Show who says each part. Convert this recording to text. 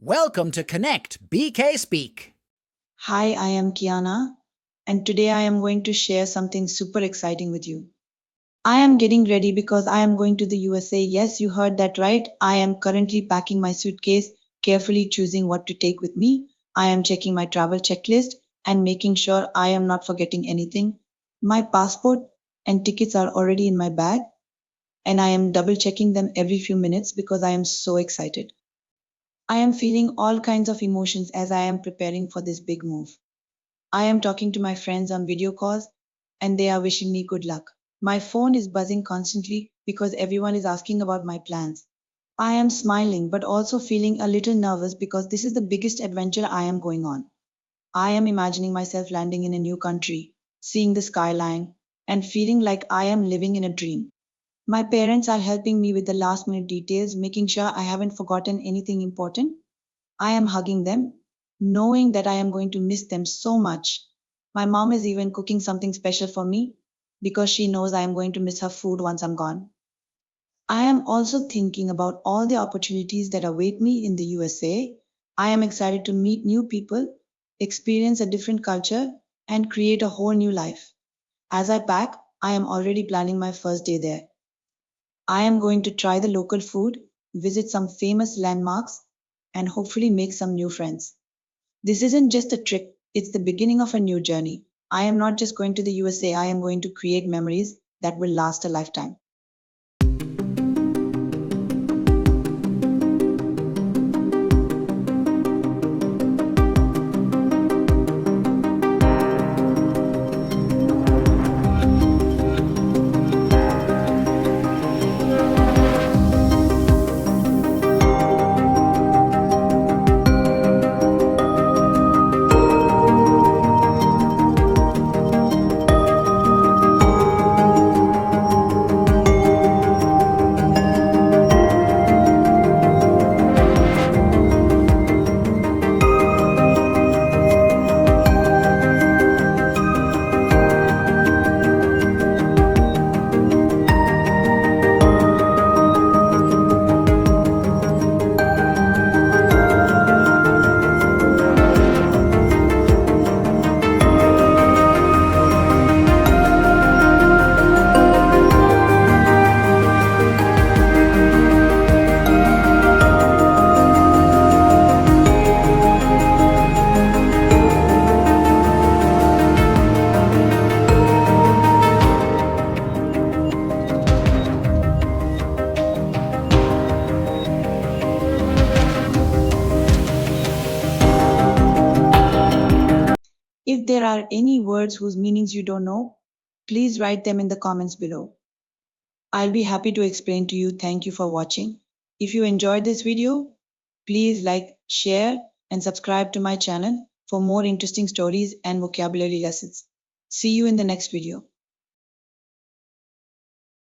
Speaker 1: Welcome to Connect BK Speak.
Speaker 2: Hi, I am Kiana, and today I am going to share something super exciting with you. I am getting ready because I am going to the USA. Yes, you heard that right. I am currently packing my suitcase, carefully choosing what to take with me. I am checking my travel checklist and making sure I am not forgetting anything. My passport and tickets are already in my bag, and I am double checking them every few minutes because I am so excited. I am feeling all kinds of emotions as I am preparing for this big move. I am talking to my friends on video calls and they are wishing me good luck. My phone is buzzing constantly because everyone is asking about my plans. I am smiling but also feeling a little nervous because this is the biggest adventure I am going on. I am imagining myself landing in a new country, seeing the skyline, and feeling like I am living in a dream. My parents are helping me with the last minute details, making sure I haven't forgotten anything important. I am hugging them, knowing that I am going to miss them so much. My mom is even cooking something special for me because she knows I am going to miss her food once I'm gone. I am also thinking about all the opportunities that await me in the USA. I am excited to meet new people, experience a different culture, and create a whole new life. As I pack, I am already planning my first day there. I am going to try the local food, visit some famous landmarks, and hopefully make some new friends. This isn't just a trip, it's the beginning of a new journey. I am not just going to the USA, I am going to create memories that will last a lifetime. If there are any words whose meanings you don't know, please write them in the comments below. I'll be happy to explain to you. Thank you for watching. If you enjoyed this video, please like, share, and subscribe to my channel for more interesting stories and vocabulary lessons. See you in the next video.